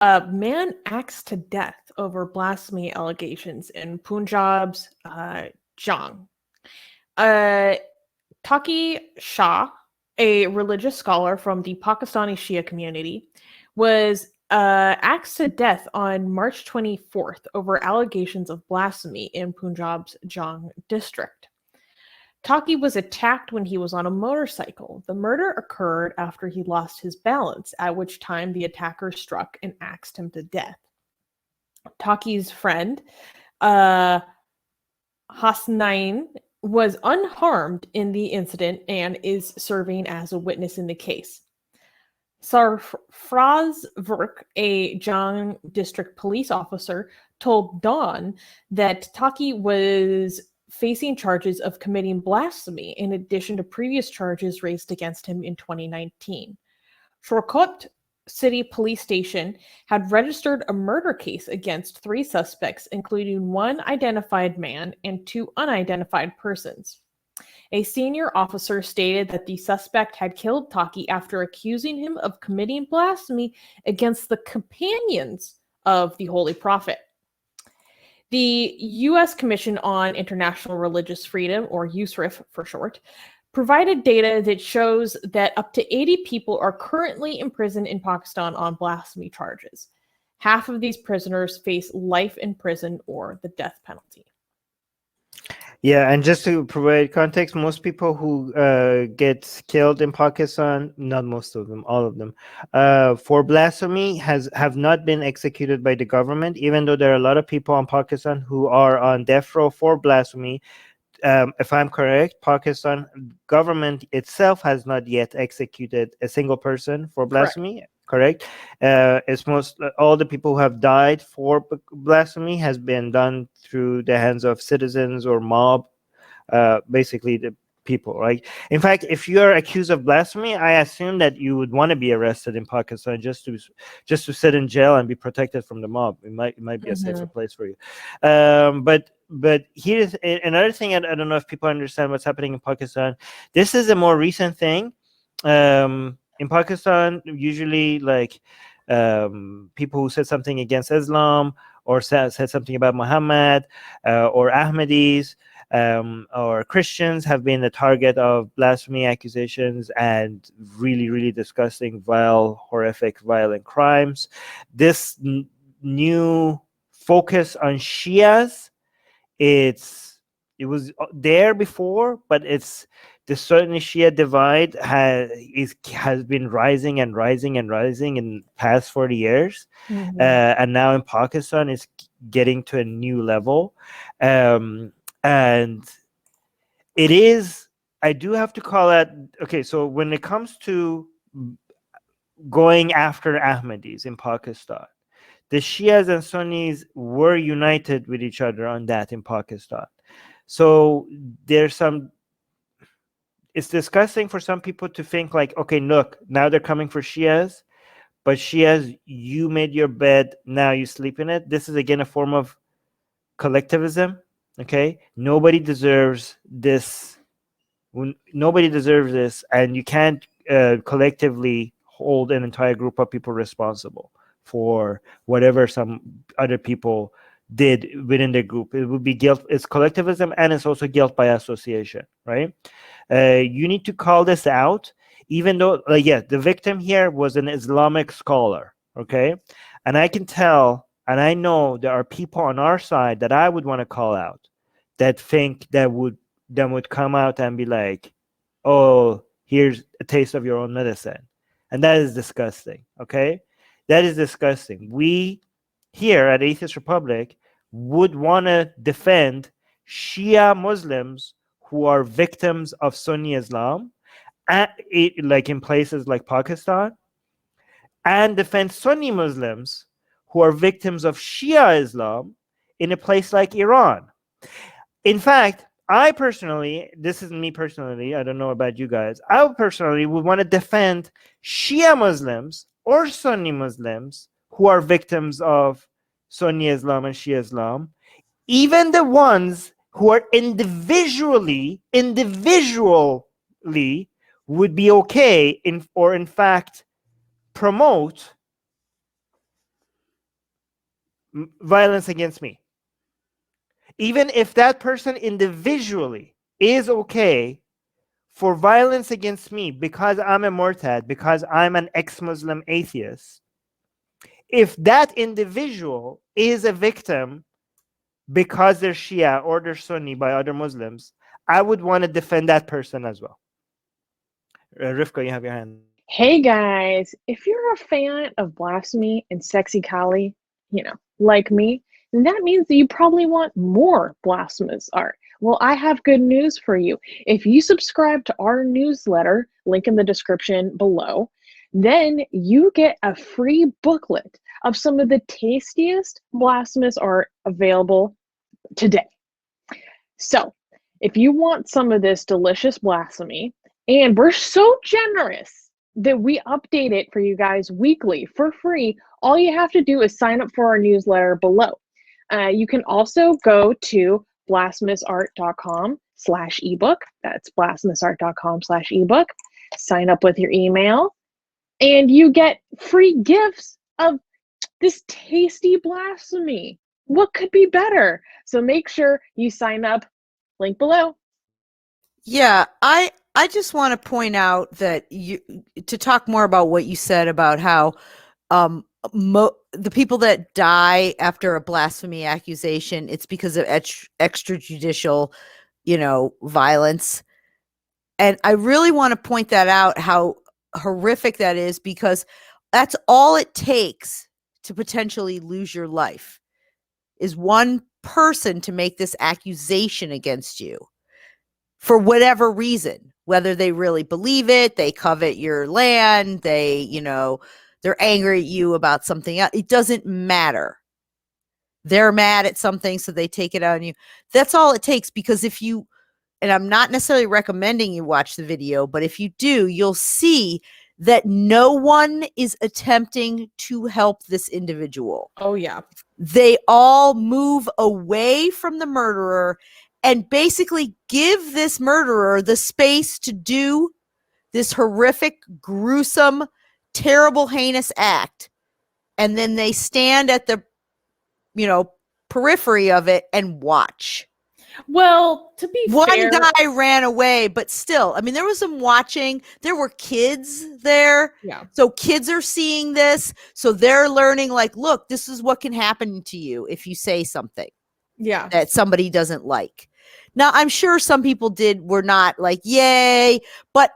A man axed to death over blasphemy allegations in Punjab's Jhang. Uh, Taqi Shah, a religious scholar from the Pakistani Shia community, was axed to death on March 24th over allegations of blasphemy in Punjab's Jhang District. Taqi was attacked when he was on a motorcycle. The murder occurred after he lost his balance, at which time the attacker struck and axed him to death. Taqi's friend, Hasnain, was unharmed in the incident and is serving as a witness in the case. Sarfraz Virk, a Jhang District Police Officer, told Dawn that Taqi was facing charges of committing blasphemy in addition to previous charges raised against him in 2019. Shorkot City Police Station had registered a murder case against 3 suspects, including 1 identified man and 2 unidentified persons. A senior officer stated that the suspect had killed Taqi after accusing him of committing blasphemy against the companions of the Holy Prophet. The U.S. Commission on International Religious Freedom, or USCIRF for short, provided data that shows that up to 80 people are currently imprisoned in Pakistan on blasphemy charges. Half of these prisoners face life in prison or the death penalty. Yeah, and just to provide context, most people who get killed in Pakistan, not most of them, all of them, for blasphemy have not been executed by the government, even though there are a lot of people in Pakistan who are on death row for blasphemy. If I'm correct, Pakistan government itself has not yet executed a single person for blasphemy. Correct. It's all the people who have died for blasphemy has been done through the hands of citizens or mob, basically the people, right? In fact, if you are accused of blasphemy, I assume that you would want to be arrested in Pakistan just to sit in jail and be protected from the mob. It might be a safer place for you. But here's another thing. I don't know if people understand what's happening in Pakistan. This is a more recent thing. In Pakistan, usually like people who said something against Islam or said something about Muhammad or Ahmadis or Christians have been the target of blasphemy accusations and really, really disgusting, vile, horrific, violent crimes. This new focus on Shias, it was there before, but the Sunni Shia divide has been rising and rising and rising in the past 40 years. And now in Pakistan, it's getting to a new level. And it is, I do have to call it, okay, so when it comes to going after Ahmadis in Pakistan, the Shias and Sunnis were united with each other on that in Pakistan. So it's disgusting for some people to think like, okay, look, now they're coming for Shias, but Shias, you made your bed, now you sleep in it. This is again a form of collectivism. Okay, nobody deserves this. Nobody deserves this, and you can't collectively hold an entire group of people responsible for whatever some other people did within the group. It would be guilt. It's collectivism, and it's also guilt by association, right? You need to call this out, even though, the victim here was an Islamic scholar, okay? And I can tell, and I know there are people on our side that I would want to call out that think that would come out and be like, oh, here's a taste of your own medicine. And that is disgusting, okay? That is disgusting. We here at Atheist Republic would want to defend Shia Muslims who are victims of Sunni Islam, like in places like Pakistan, and defend Sunni Muslims who are victims of Shia Islam in a place like Iran. In fact, I personally, this is me personally, I don't know about you guys, I personally would want to defend Shia Muslims or Sunni Muslims who are victims of Sunni Islam and Shia Islam, even the ones who are individually would be okay in fact promote violence against me. Even if that person individually is okay for violence against me because I'm a Murtad, because I'm an ex-Muslim atheist, if that individual is a victim because they're Shia or they're Sunni by other Muslims, I would want to defend that person as well. Rivka, you have your hand. Hey guys, if you're a fan of Blasphemy and Sexy Kali, like me, then that means that you probably want more blasphemous art. Well, I have good news for you. If you subscribe to our newsletter, link in the description below, then you get a free booklet of some of the tastiest blasphemous art available today. So, if you want some of this delicious blasphemy, and we're so generous that we update it for you guys weekly for free, all you have to do is sign up for our newsletter below. You can also go to blasphemousart.com/ebook. That's blasphemousart.com/ebook. Sign up with your email, and you get free gifts of this tasty blasphemy. What could be better? So make sure you sign up. Link below. Yeah, I just want to point out that to talk more about what you said about how the people that die after a blasphemy accusation, it's because of extrajudicial, violence. And I really want to point that out, how horrific that is, because that's all it takes to potentially lose your life, is one person to make this accusation against you for whatever reason, whether they really believe it, they covet your land, they're angry at you about something else. It doesn't matter. They're mad at something, so they take it out on you. That's all it takes, because if you, and I'm not necessarily recommending you watch the video, but if you do, you'll see that no one is attempting to help this individual. Oh, yeah. They all move away from the murderer and basically give this murderer the space to do this horrific, gruesome, terrible, heinous act. And then they stand at the, periphery of it and watch. Well, to be fair, one guy ran away, but still, there was some watching. There were kids there. Yeah. So kids are seeing this. So they're learning, like, look, this is what can happen to you if you say something that somebody doesn't like. Now, I'm sure some people were not like, yay, but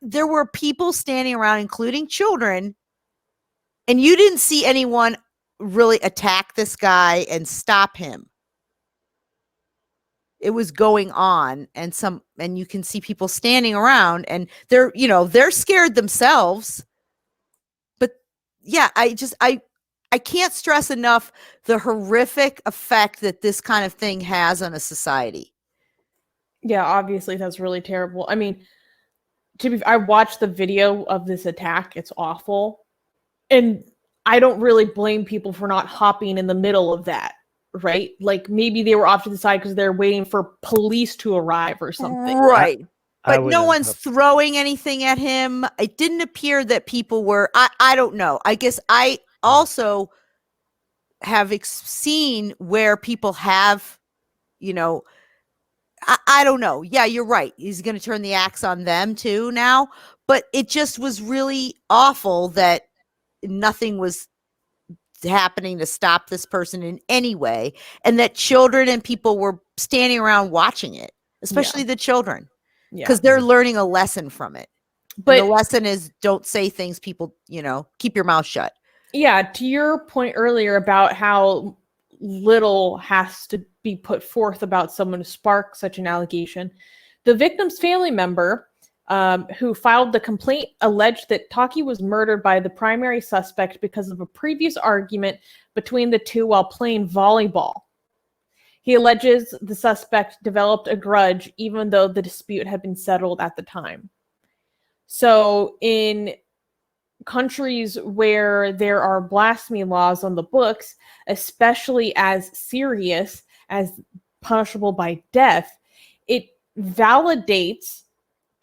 there were people standing around, including children, and you didn't see anyone really attack this guy and stop him. It was going on, and you can see people standing around, and they're scared themselves. But yeah, I can't stress enough the horrific effect that this kind of thing has on a society. Yeah, obviously that's really terrible. I watched the video of this attack. It's awful. And I don't really blame people for not hopping in the middle of that, right? Like, maybe they were off to the side because they're waiting for police to arrive or something. Right. But no wouldn't one's throwing anything at him. It didn't appear that people were, I don't know. I guess I also have seen where people have, I don't know. Yeah, you're right. He's going to turn the axe on them too now. But it just was really awful that nothing was happening to stop this person in any way, and that children and people were standing around watching it, especially the children, because they're learning a lesson from it. But the lesson is, don't say things people, keep your mouth shut. Yeah, to your point earlier about how little has to be put forth about someone to spark such an allegation, the victim's family member who filed the complaint alleged that Taqi was murdered by the primary suspect because of a previous argument between the two while playing volleyball. He alleges the suspect developed a grudge even though the dispute had been settled at the time. So in countries where there are blasphemy laws on the books, especially as serious as punishable by death, it validates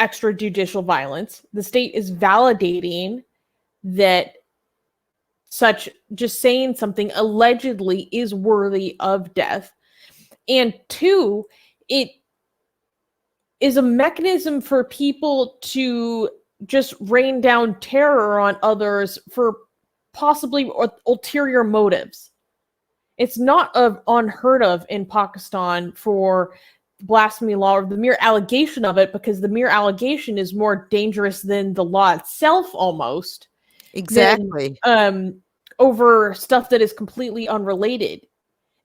extrajudicial violence. The state is validating that such just saying something allegedly is worthy of death. And two, it is a mechanism for people to just rain down terror on others for possibly ulterior motives. It's not unheard of in Pakistan for blasphemy law or the mere allegation of it, because the mere allegation is more dangerous than the law itself almost. Exactly. Over stuff that is completely unrelated.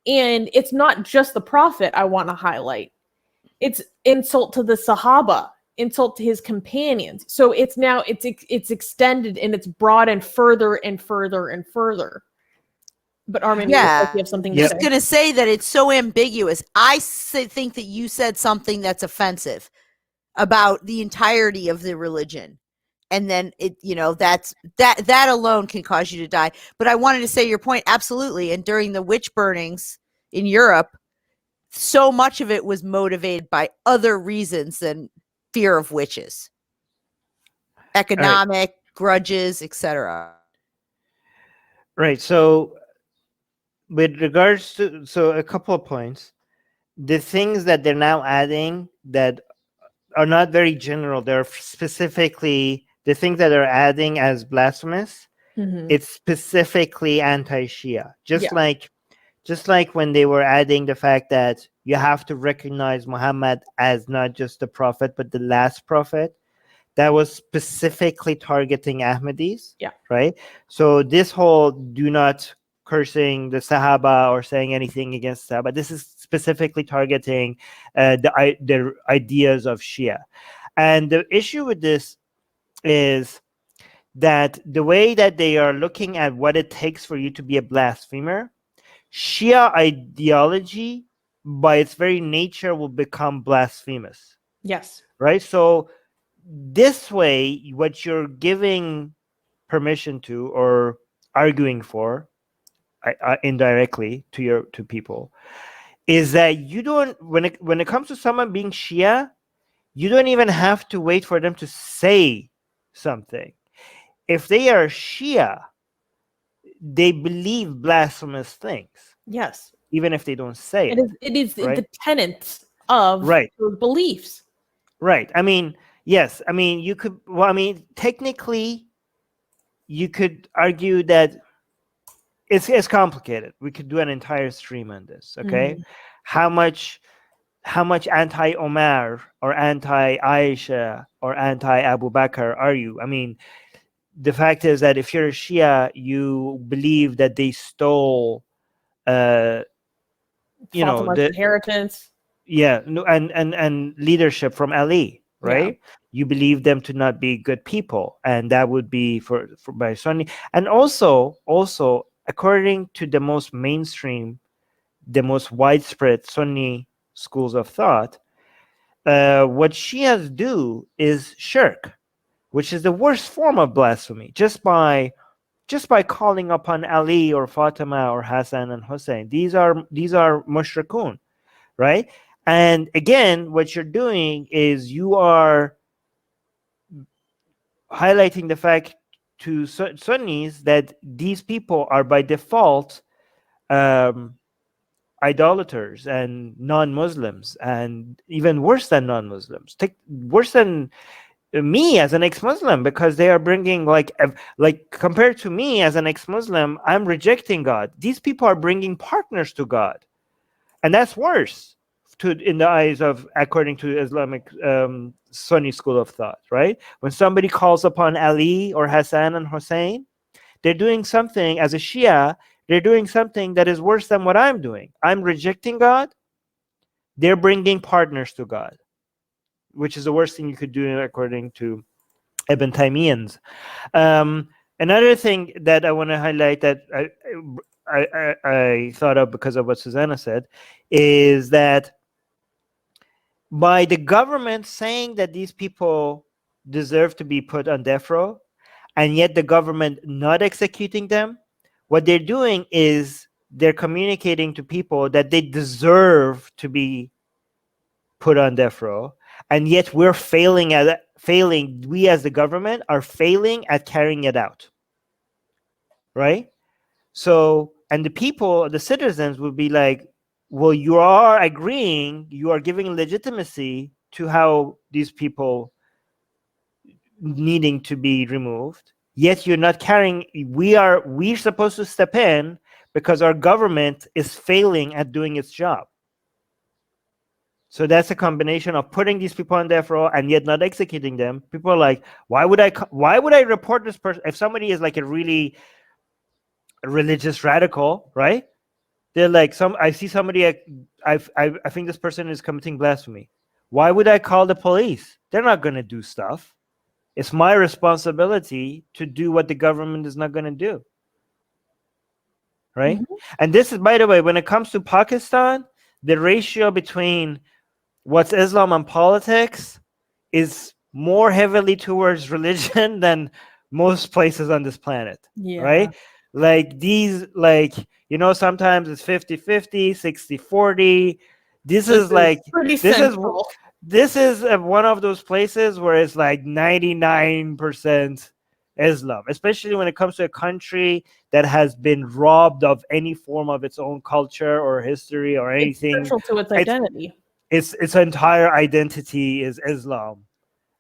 And it's not just the Prophet I want to highlight. It's insult to the Sahaba, insult to his companions. So it's now it's extended and it's broadened further and further and further. But Armin, you have something to just say. going to say that it's so ambiguous. I think that you said something that's offensive about the entirety of the religion. And then that alone can cause you to die. But I wanted to say your point, absolutely. And during the witch burnings in Europe, so much of it was motivated by other reasons than fear of witches, economic grudges, etc. Right. So, with regards to a couple of points, the things that they're now adding that are not very general, they're specifically the things that are adding as blasphemous. It's specifically anti-Shia, just like when they were adding the fact that you have to recognize Muhammad as not just the prophet but the last prophet. That was specifically targeting Ahmadis. Right. So this whole do not cursing the Sahaba or saying anything against Sahaba, this is specifically targeting the ideas of Shia. And the issue with this is that the way that they are looking at what it takes for you to be a blasphemer, Shia ideology by its very nature will become blasphemous. Yes. Right. So this way, what you're giving permission to or arguing for indirectly to people is that you don't, when it comes to someone being Shia, you don't even have to wait for them to say something. If they are Shia, they believe blasphemous things. Yes. Even if they don't say it. It is right? the tenets of your beliefs. Right. I mean, yes. I mean, you could, well, I mean, technically, you could argue that it's complicated. We could do an entire stream on this. Okay. How much anti-Omar or anti-Aisha or anti-Abu Bakr are you? I mean, the fact is that if you're a Shia, you believe that they stole, the inheritance. Yeah, no, and leadership from Ali, right? You believe them to not be good people, and that would be for by Sunni. And also, according to the most mainstream, the most widespread Sunni schools of thought, what Shias do is shirk, which is the worst form of blasphemy, just by calling upon Ali or Fatima or Hassan and Hussein. These are mushrikun, right? And again, what you're doing is you are highlighting the fact to Sunnis that these people are by default idolaters and non-Muslims, and even worse than non-Muslims, worse than me as an ex-Muslim, because they are bringing like compared to me as an ex-Muslim, I'm rejecting God. These people are bringing partners to God, and that's worse in the eyes of, according to Islamic Sunni school of thought, right? When somebody calls upon Ali or Hassan and Hussein, they're doing something, as a Shia, they're doing something that is worse than what I'm doing. I'm rejecting God. They're bringing partners to God, which is the worst thing you could do according to Ibn Taymiyyah's. Another thing that I want to highlight that I thought of because of what Susanna said is that by the government saying that these people deserve to be put on death row, and yet the government not executing them, what they're doing is they're communicating to people that they deserve to be put on death row, and yet we as the government are failing at carrying it out, right? So, and the people, the citizens would be like, well, you are agreeing, you are giving legitimacy to how these people needing to be removed, yet you're not carrying, we're supposed to step in because our government is failing at doing its job. So that's a combination of putting these people on death row and yet not executing them. People are like, why would I report this person? If somebody is like a really religious radical, right? They're like, I see somebody, I think this person is committing blasphemy. Why would I call the police? They're not going to do stuff. It's my responsibility to do what the government is not going to do. Right? Mhm. And this is, by the way, when it comes to Pakistan, the ratio between what's Islam and politics is more heavily towards religion than most places on this planet. Yeah. Right? Like these, like, you know, sometimes it's 50-50, 60-40. This is like, pretty this central. this is one of those places where it's like 99% Islam, especially when it comes to a country that has been robbed of any form of its own culture or history or It's anything. central to its identity. Its entire identity is Islam.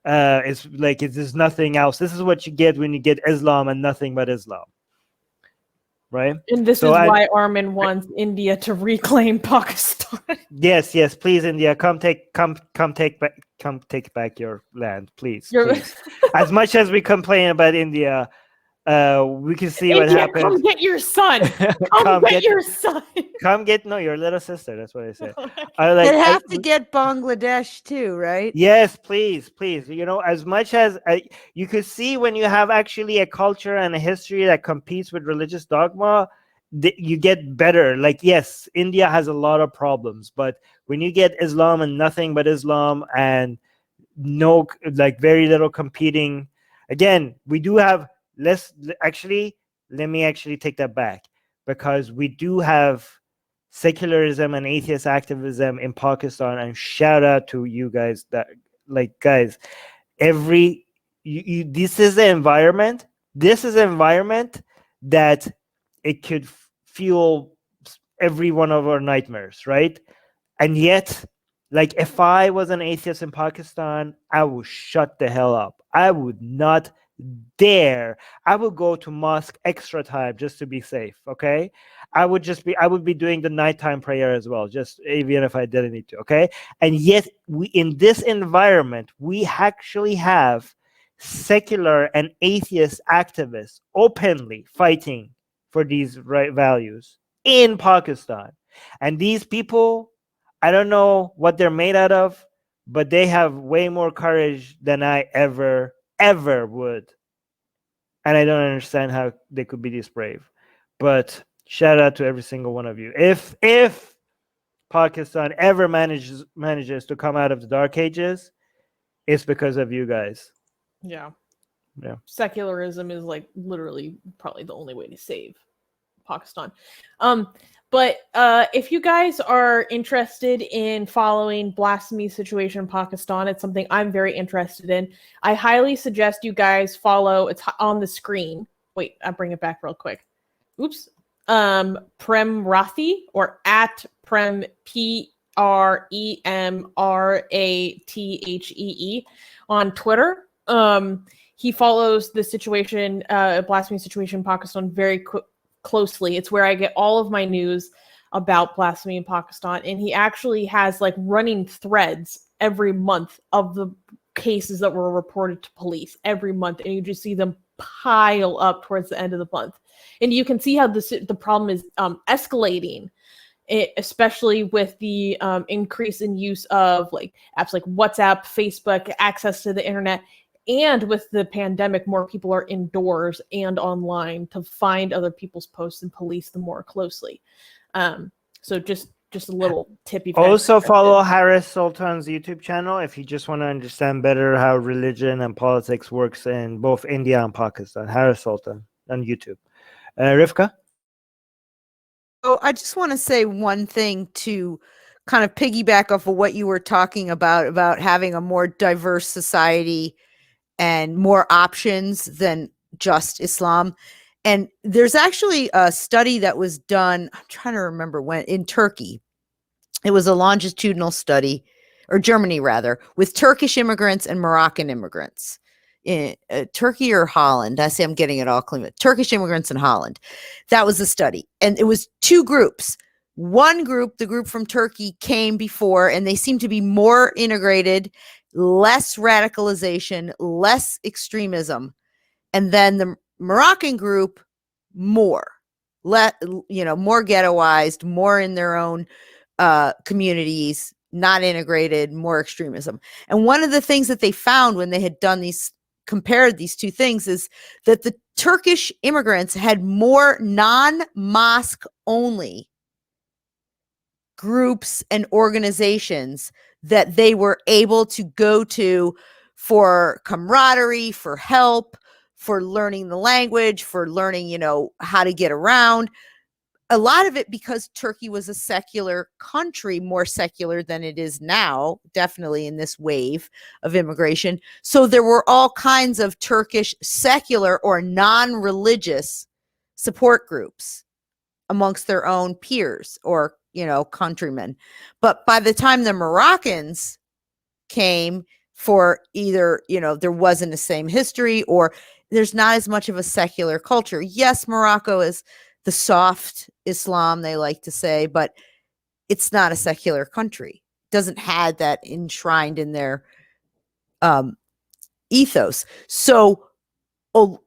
It's like there's nothing else. This is what you get when you get Islam and nothing but Islam. Right? And this So is why Armin wants India to reclaim Pakistan. Yes, please, India, come take back your land, please. Please. As much as we complain about India, we can see what India, happens. come get your son. Come get your son. Come get your little sister. That's what I said. They have to get Bangladesh too, right? Yes, please. You know, as much as you could see when you have actually a culture and a history that competes with religious dogma, you get better. Like, yes, India has a lot of problems, but when you get Islam and nothing but Islam and no, like very little competing, again, we do have less. Actually, let me actually take that back, because we do have secularism and atheist activism in Pakistan, and shout out to you guys that, like, guys, this is the environment. This is an environment that it could fuel every one of our nightmares, right? And yet, like, if I was an atheist in Pakistan, I would shut the hell up. I would not dare. I would go to mosque extra time just to be safe. Okay, I would be doing the nighttime prayer as well, just even if I didn't need to. Okay, and yet in this environment, we actually have secular and atheist activists openly fighting for these right values in Pakistan. And these people, I don't know what they're made out of, but they have way more courage than I ever would. And I don't understand how they could be this brave. But shout out to every single one of you. If Pakistan ever manages to come out of the dark ages, it's because of you guys. Yeah. Yeah. Secularism is like literally probably the only way to save Pakistan. But if you guys are interested in following blasphemy situation in Pakistan, it's something I'm very interested in. I highly suggest you guys follow. It's on the screen. Wait, I'll bring it back real quick. Oops. Prem Rathi, or at Prem PREMRATHEE on Twitter. He follows the situation, blasphemy situation in Pakistan very closely. It's where I get all of my news about blasphemy in Pakistan, and he actually has like running threads every month of the cases that were reported to police every month, and you just see them pile up towards the end of the month, and you can see how the problem is escalating, especially with the increase in use of like apps like WhatsApp, Facebook, access to the internet. And with the pandemic, more people are indoors and online to find other people's posts and police them more closely. So just a little tip. Also follow Harris Sultan's YouTube channel if you just want to understand better how religion and politics works in both India and Pakistan. Harris Sultan on YouTube. Rivka? Oh, I just want to say one thing to kind of piggyback off of what you were talking about having a more diverse society and more options than just Islam. And there's actually a study that was done, I'm trying to remember when, in Turkey. It was a longitudinal study, or Germany rather, with Turkish immigrants and Moroccan immigrants. In Turkey or Holland. I say I'm getting it all clean. Turkish immigrants in Holland. That was the study. And it was two groups. One group, the group from Turkey, came before, and they seemed to be more integrated, less radicalization, less extremism. And then the Moroccan group, more ghettoized, more in their own communities, not integrated, more extremism. And one of the things that they found when they had compared these two things is that the Turkish immigrants had more non-mosque only groups and organizations that they were able to go to for camaraderie, for help, for learning the language, for learning, how to get around. A lot of it because Turkey was a secular country, more secular than it is now, definitely in this wave of immigration. So there were all kinds of Turkish secular or non-religious support groups amongst their own peers or, countrymen. But by the time the Moroccans came, for either, there wasn't the same history or there's not as much of a secular culture. Yes, Morocco is the soft Islam, they like to say, but it's not a secular country. It doesn't have that enshrined in their ethos. So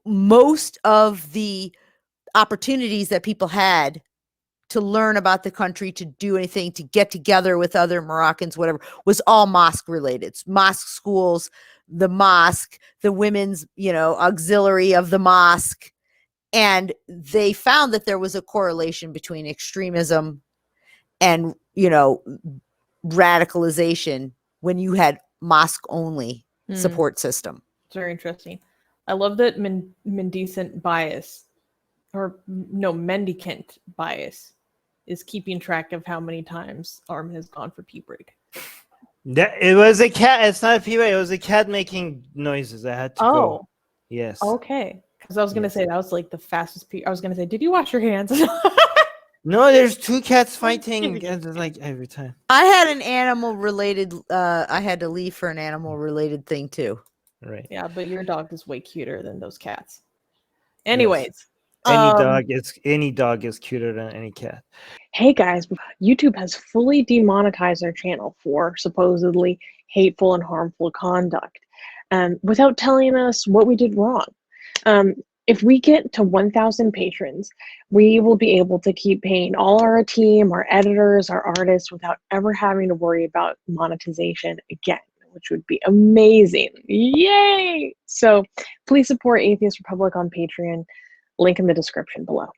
most of the opportunities that people had to learn about the country, to do anything, to get together with other Moroccans, whatever, was all mosque related. Mosque schools, the mosque, the women's, auxiliary of the mosque. And they found that there was a correlation between extremism and, radicalization when you had mosque only support system. It's very interesting. I love that mendicant bias, or no, mendicant bias, is keeping track of how many times Arm has gone for pee break. It was a cat. It's not a pee break. It was a cat making noises. I had to go. Yes. Okay. Because I was going to say that was like the fastest pee. I was going to say, did you wash your hands? No, there's two cats fighting like every time. I had an animal related, I had to leave for an animal related thing too. Right. Yeah, but your dog is way cuter than those cats. Anyways. Yes. Any dog is cuter than any cat. Hey guys, YouTube has fully demonetized our channel for supposedly hateful and harmful conduct, without telling us what we did wrong. If we get to 1,000 patrons, we will be able to keep paying all our team, our editors, our artists, without ever having to worry about monetization again, which would be amazing. Yay! So please support Atheist Republic on Patreon. Link in the description below.